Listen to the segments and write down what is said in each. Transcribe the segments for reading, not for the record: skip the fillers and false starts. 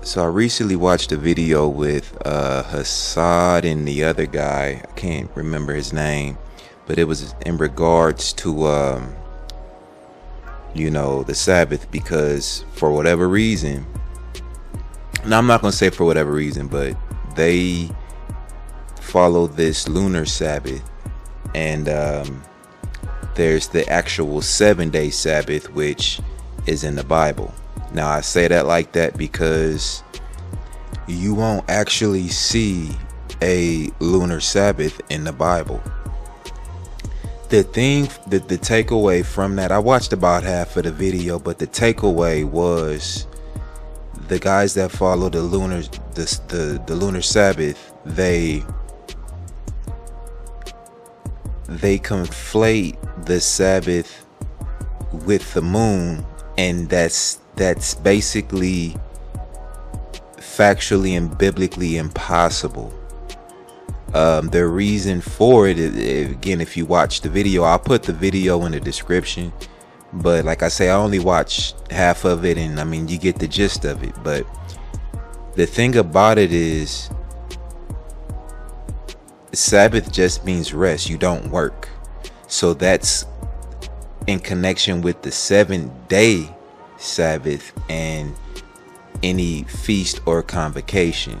So I recently watched a video with Hassad and the other guy. I can't remember his name, but it was in regards to the Sabbath, because for whatever reason, now I'm not gonna say for whatever reason, but they follow this lunar Sabbath, and there's the actual 7-day Sabbath, which is in the Bible. Now I say that like that because you won't actually see a lunar Sabbath in the Bible. The takeaway from that, I watched about half of the video, but the takeaway was the guys that follow the lunar Sabbath, they conflate the Sabbath with the moon, and that's basically factually and biblically impossible. The reason for it, again, if you watch the video, I'll put the video in the description, but like I say, I only watched half of it, and I mean, you get the gist of it. But the thing about it is, Sabbath just means rest. You don't work. So that's in connection with the 7-day Sabbath and any feast or convocation.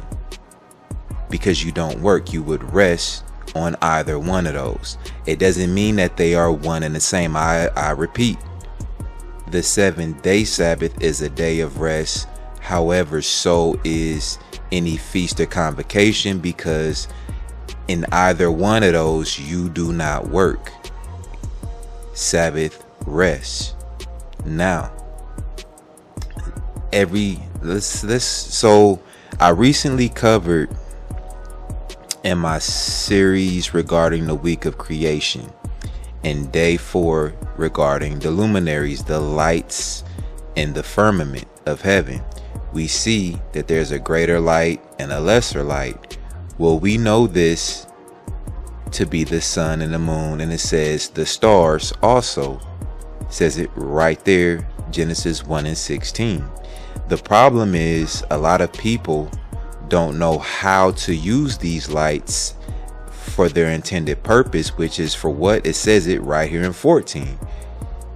Because you don't work, you would rest on either one of those. It doesn't mean that they are one and the same. I repeat, the 7-day Sabbath is a day of rest. However, so is any feast or convocation, because in either one of those, you do not work. Sabbath, rest. Now, so I recently covered in my series regarding the week of creation, and day 4 regarding the luminaries, the lights in the firmament of heaven. We see that there's a greater light and a lesser light. Well, we know this to be the sun and the moon, and it says the stars also. It says it right there, Genesis 1:16. The problem is, a lot of people don't know how to use these lights for their intended purpose, which is for what it says it right here in 14,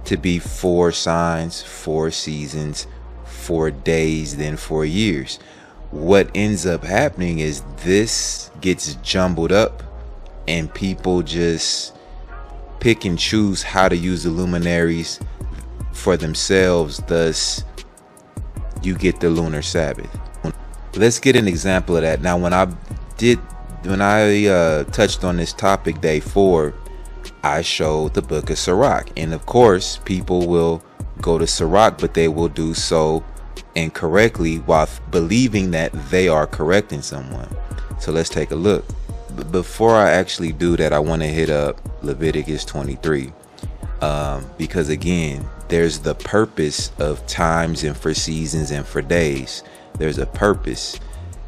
to be 4 signs, 4 seasons, 4 days, then 4 years. What ends up happening is this gets jumbled up, and people just pick and choose how to use the luminaries for themselves. Thus, you get the lunar Sabbath. Let's get an example of that. Now, when I touched on this topic, day 4, I showed the book of Sirach, and of course, people will go to Sirach, but they will do so incorrectly while believing that they are correcting someone. So let's take a look. But before I actually do that, I want to hit up Leviticus 23, because again, there's the purpose of times and for seasons and for days. There's a purpose.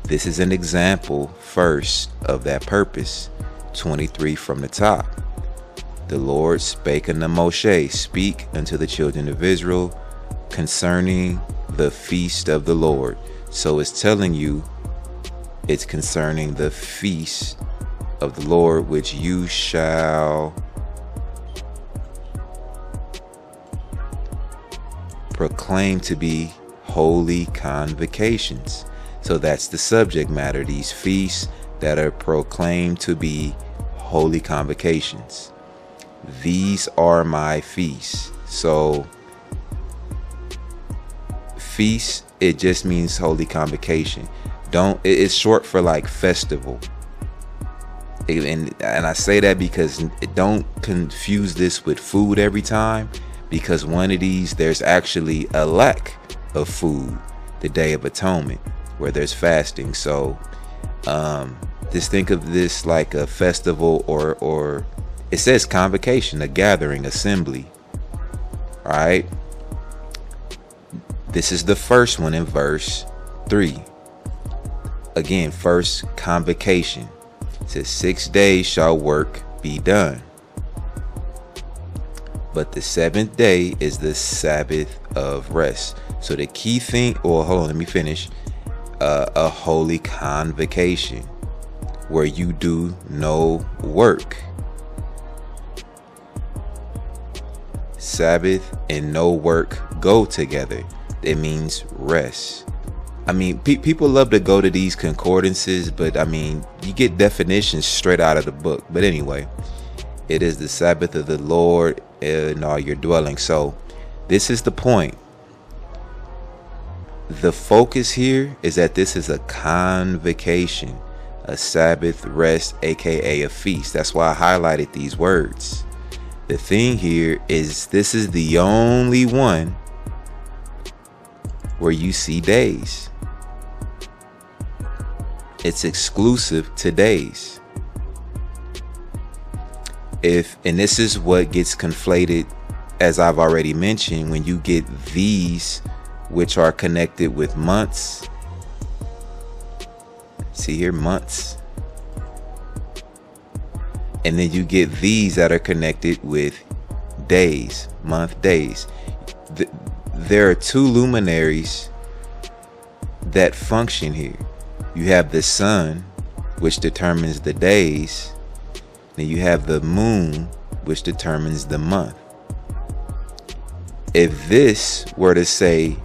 This is an example first of that purpose. 23 from the top. The Lord spake unto Moshe, speak unto the children of Israel concerning the feast of the Lord. So it's telling you it's concerning the feast of the Lord, which you shall proclaim to be holy convocations. So that's the subject matter, these feasts that are proclaimed to be holy convocations. These are my feasts. So feast, it just means holy convocation. It's short for like festival. And I say that because don't confuse this with food every time, because one of these, there's actually a lack of food, the Day of Atonement, where there's fasting. So just think of this like a festival, or it says convocation, a gathering, assembly. All right, this is the first one in verse 3. Again, first convocation. It says 6 days shall work be done, but the 7th day is the Sabbath of rest. So the key thing, hold on, let me finish. a holy convocation where you do no work. Sabbath and no work go together. It means rest. I mean, people love to go to these concordances, but I mean, you get definitions straight out of the book. But anyway, it is the Sabbath of the Lord in all your dwelling. So this is the point. The focus here is that this is a convocation, a Sabbath rest, aka a feast. That's why I highlighted these words. The thing here is this is the only one where you see days. It's exclusive to days. And this is what gets conflated, as I've already mentioned, when you get these which are connected with months. See here, months. And then you get these that are connected with days, month, days. There are two luminaries that function here. You have the sun, which determines the days. Then you have the moon, which determines the month. If this were to say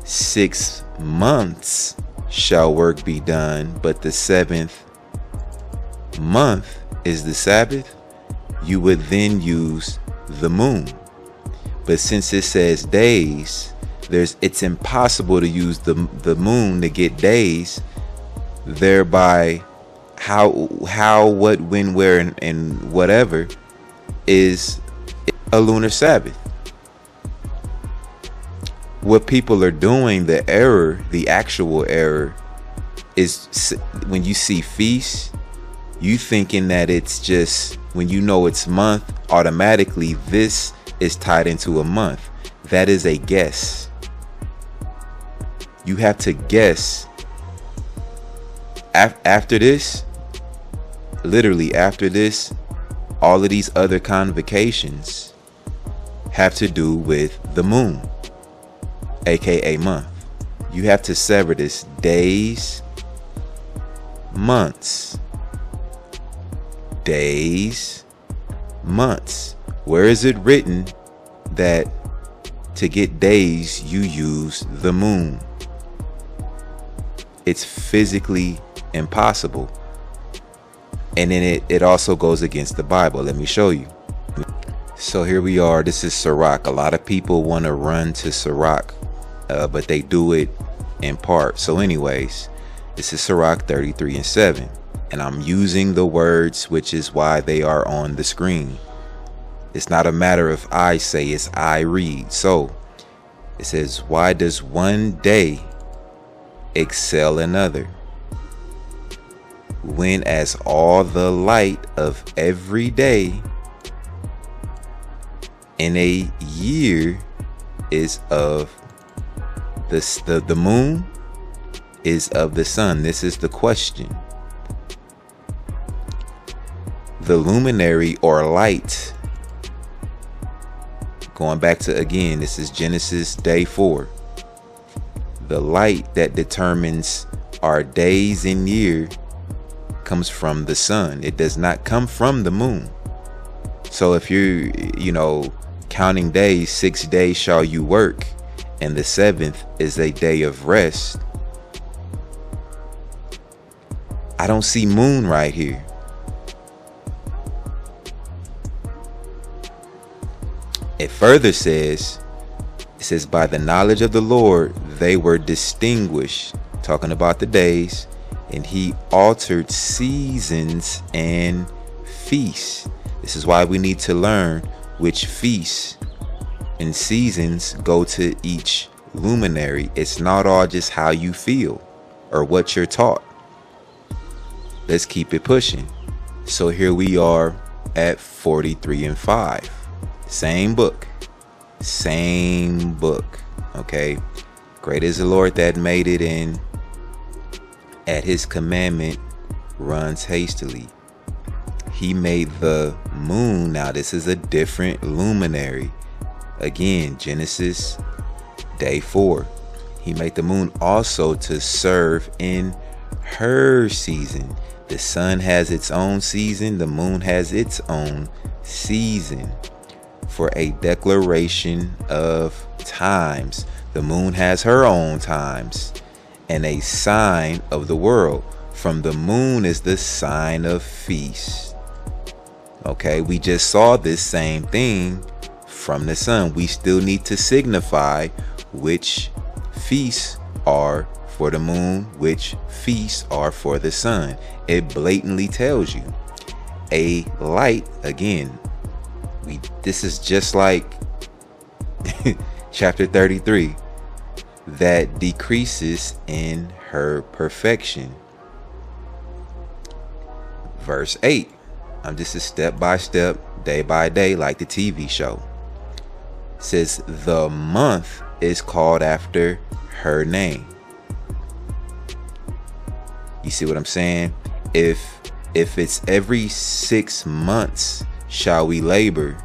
6 months shall work be done, but the 7th month is the Sabbath, you would then use the moon. But since it says days, it's impossible to use the moon to get days. Thereby, how, what, when, where, and whatever is a lunar Sabbath. What people are doing, the error, the actual error, is when you see feasts, you thinking that it's just, when you know it's month, automatically this is tied into a month. That is a guess. You have to guess. After this, literally after this, all of these other convocations have to do with the moon, aka month. You have to sever this: days, months, days, months. Where is it written that to get days you use the moon? It's physically impossible. And then it also goes against the Bible. Let me show you. So here we are. This is Sirach. A lot of people want to run to Sirach, but they do it in part. So anyways, this is Sirach 33:7. And I'm using the words, which is why they are on the screen. It's not a matter of I say, it's I read. So it says, why does one day excel another, when as all the light of every day in a year is of the moon is of the sun? This is the question. The luminary or light, going back to, again, this is Genesis day 4. The light that determines our days and year comes from the sun. It does not come from the moon. So if you're, counting days, 6 days shall you work, and the 7th is a day of rest, I don't see moon right here. It further says, by the knowledge of the Lord they were distinguished, talking about the days, and he altered seasons and feasts. This is why we need to learn which feasts and seasons go to each luminary. It's not all just how you feel or what you're taught. Let's keep it pushing. So here we are at 43:5. Same book. Okay. Great is the Lord that made it, and at his commandment runs hastily. He made the moon. Now this is a different luminary. Again, Genesis day 4. He made the moon also to serve in her season. The sun has its own season, the moon has its own season, for a declaration of times. The moon has her own times, and a sign of the world. From the moon is the sign of feast. Okay, we just saw this same thing from the sun. We still need to signify which feasts are for the moon, which feasts are for the sun. It blatantly tells you. A light, again, this is just like chapter 33, that decreases in her perfection. Verse 8, I'm just a step by step, day by day, like the TV show. It says the month is called after her name. You see what I'm saying? If it's every 6 months shall we labor,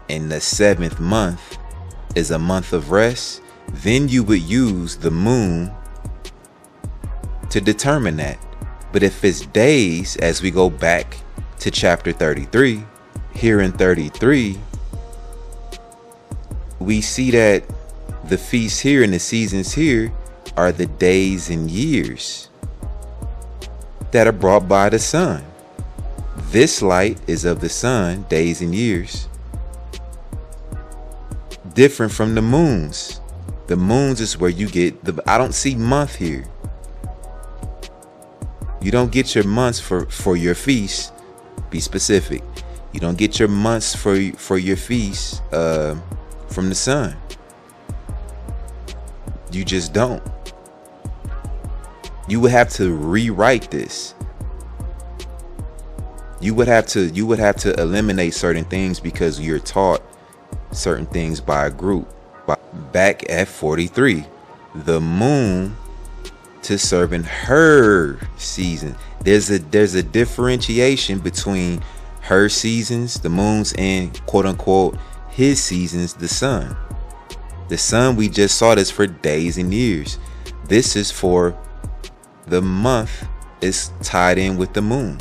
and the 7th month is a month of rest, then you would use the moon to determine that. But if it's days, as we go back to chapter 33, here in 33, we see that the feasts here and the seasons here are the days and years that are brought by the sun. This light is of the sun, days and years, different from the moons. The moons is where you get I don't see month here. You don't get your months for your feast. Be specific. You don't get your months for your feast from the sun. You just don't. You would have to rewrite this. You would have to eliminate certain things because you're taught certain things by a group. Back at 43, the moon to serve in her season. There's a differentiation between her seasons, the moon's, and quote unquote his seasons, the sun. The sun, we just saw this for days and years. This is for the month, is tied in with the moon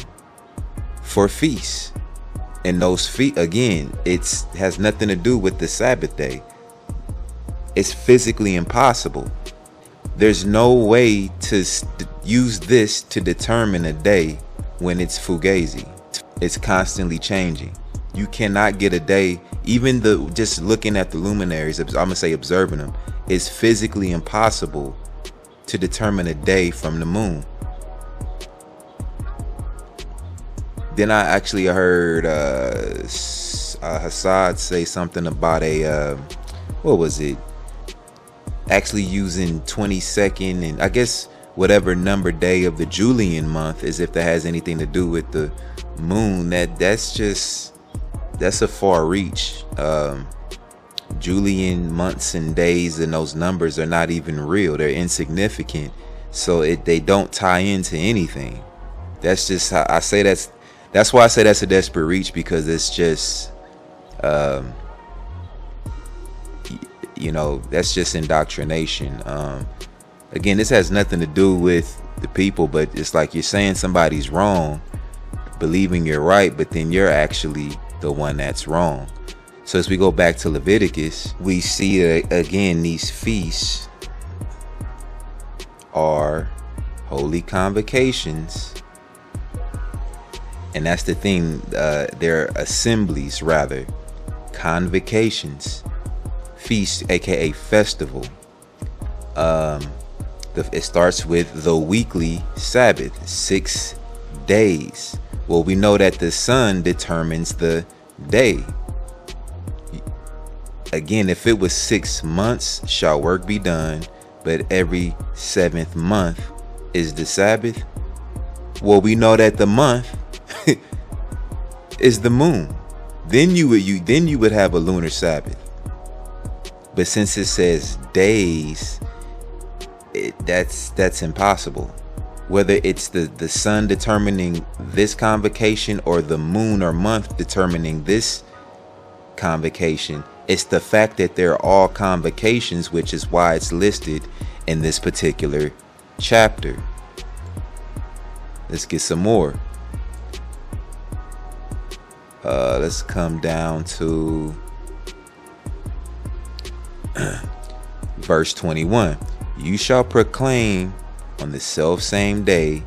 for feasts. And those feet, again, it has nothing to do with the Sabbath day. It's physically impossible. There's no way to use this to determine a day when it's fugazi. It's constantly changing. You cannot get a day, even just looking at the luminaries, I'm gonna say observing them, it's physically impossible to determine a day from the moon. Then I actually heard Hassad say something about what was it? Actually using 22nd and I guess whatever number day of the Julian month, as if that has anything to do with the moon. That's a far reach. Julian months and days and those numbers are not even real. They're insignificant. So they don't tie into anything. That's just how I say that's why I say that's a desperate reach, because it's just that's just indoctrination. Again, this has nothing to do with the people, but it's like you're saying somebody's wrong, believing you're right, but then you're actually the one that's wrong. So as we go back to Leviticus, we see again these feasts are holy convocations, and that's the thing. They're assemblies, rather, convocations. Feast, aka festival. It starts with the weekly Sabbath, 6 days. Well, we know that the sun determines the day. Again, if it was 6 months shall work be done, but every 7th month is the Sabbath. Well, we know that the month is the moon. Then you would have a lunar Sabbath. But since it says days, that's impossible. Whether it's the sun determining this convocation or the moon or month determining this convocation, it's the fact that they're all convocations, which is why it's listed in this particular chapter. Let's get some more. Let's come down to verse 21. You shall proclaim on the self same day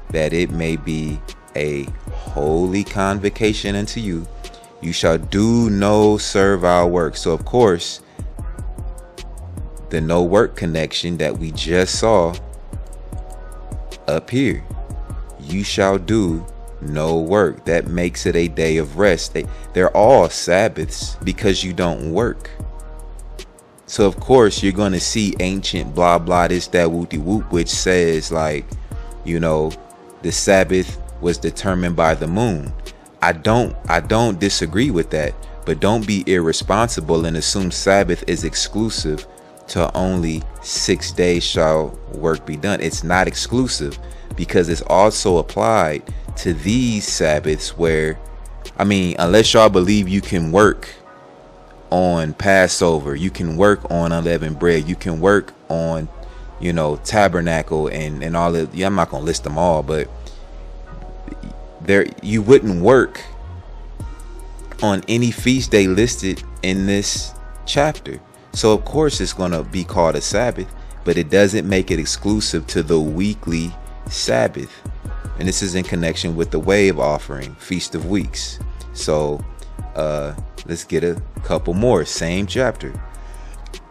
that it may be a holy convocation unto you. You shall do no servile work. So of course, the no work connection that we just saw up here. You shall do no work. That makes it a day of rest. They're all Sabbaths because you don't work. So of course you're going to see ancient blah blah this that whoopty whoop, which says like, you know, the Sabbath was determined by the moon. I don't disagree with that, but don't be irresponsible and assume Sabbath is exclusive to only 6 days shall work be done. It's not exclusive, because it's also applied to these Sabbaths where, I mean, unless y'all believe you can work on Passover, you can work on unleavened bread, you can work on, you know, tabernacle and all of, yeah, I'm not gonna list them all, but there you wouldn't work on any feast day listed in this chapter. So of course it's going to be called a Sabbath, but it doesn't make it exclusive to the weekly Sabbath. And this is in connection with the wave offering, Feast of Weeks. So let's get a couple more, same chapter.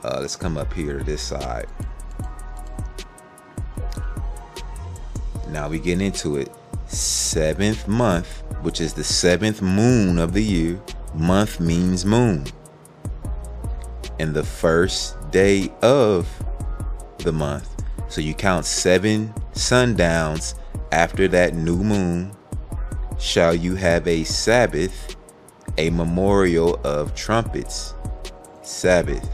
Let's come up here to this side. Now we get into it. 7th month, which is the 7th moon of the year. Month means moon. And the first day of the month. So you count 7 sundowns after that new moon. Shall you have a Sabbath, a memorial of trumpets. Sabbath.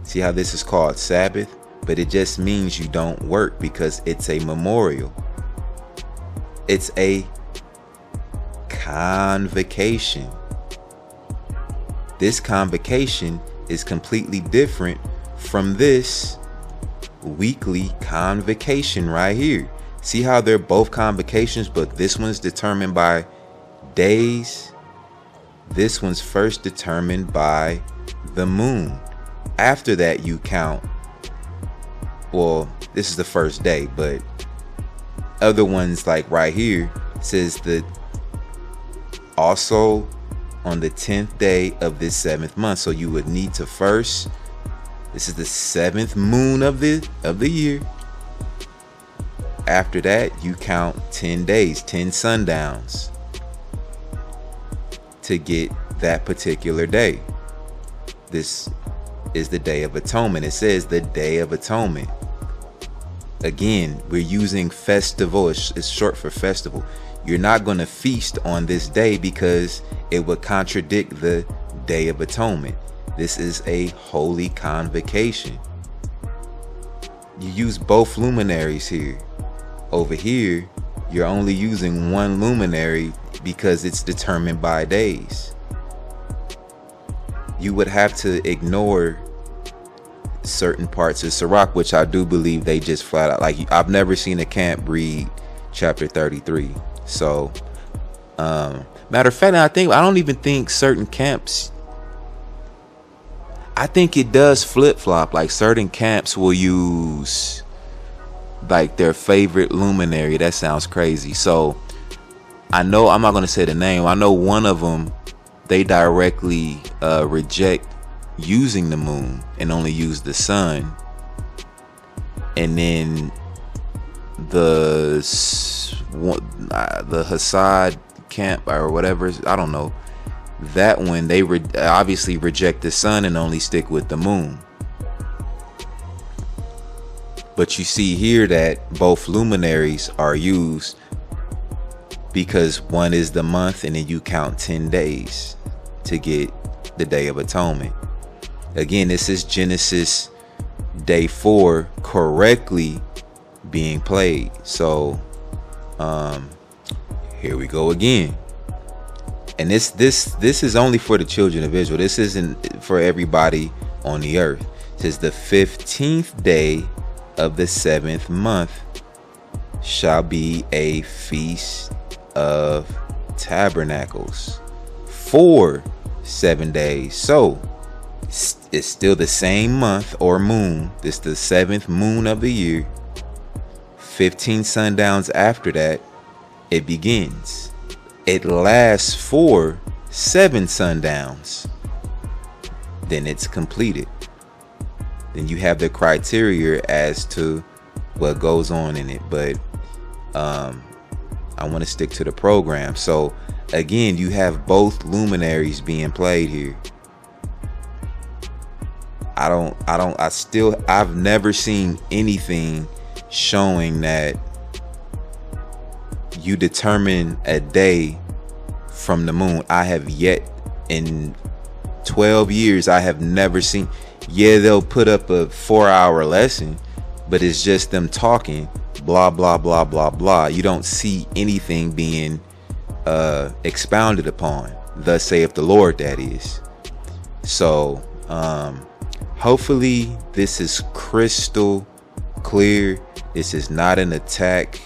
See how this is called Sabbath? But it just means you don't work because it's a memorial. It's a convocation. This convocation is completely different from this weekly convocation right here. See how they're both convocations, but this one's determined by days. This one's first determined by the moon. After that you count, well, this is the first day, but other ones like right here says that also on the 10th day of this 7th month. So you would need to first, this is the 7th moon of the year. After that you count 10 days, 10 sundowns to get that particular day. This is the Day of Atonement. It says the Day of Atonement. Again, we're using festival. It's short for festival. You're not going to feast on this day because it would contradict the Day of Atonement. This is a holy convocation. You use both luminaries here. Over here, you're only using one luminary because it's determined by days. You would have to ignore certain parts of Sirach, which I do believe they just flat out, like, I've never seen a camp read chapter 33. So matter of fact, I don't even think certain camps, I think it does flip-flop. Like certain camps will use like their favorite luminary. That sounds crazy. So I know, I'm not going to say the name, I know one of them, they directly reject using the moon and only use the sun. And then the Hassad camp or whatever, I don't know, that one they obviously reject the sun and only stick with the moon. But you see here that both luminaries are used because one is the month and then you count 10 days to get the Day of Atonement. Again, this is Genesis day 4 correctly being played. So here we go again. And this is only for the children of Israel. This isn't for everybody on the earth. It says the 15th day of the 7th month shall be a feast of tabernacles for 7 days. So it's still the same month or moon. This is the 7th moon of the year. 15 sundowns after that, it begins. It lasts for 7 sundowns. Then it's completed. Then you have the criteria as to what goes on in it. But I want to stick to the program. So again, you have both luminaries being played here. I've never seen anything showing that you determine a day from the moon. I have yet, in 12 years, I have never seen. Yeah, they'll put up a 4-hour lesson, but it's just them talking blah blah blah blah blah. You don't see anything being expounded upon. Thus saith the Lord, that is. So hopefully this is crystal clear. This is not an attack.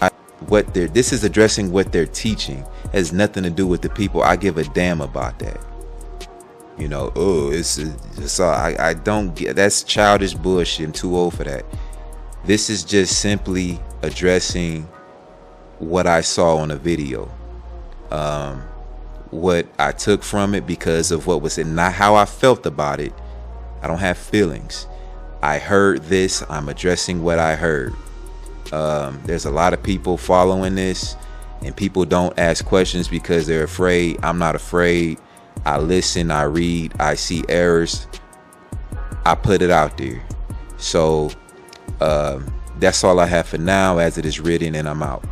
This is addressing what they're teaching. It has nothing to do with the people. I give a damn about that. You know, I don't get, that's childish bullshit. I'm too old for that. This is just simply addressing what I saw on a video, what I took from it because of what was it, not how I felt about it. I don't have feelings. I heard this. I'm addressing what I heard. There's a lot of people following this, and people don't ask questions because they're afraid. I'm not afraid. I listen, I read, I see errors, I put it out there. So that's all I have for now, as it is written, and I'm out.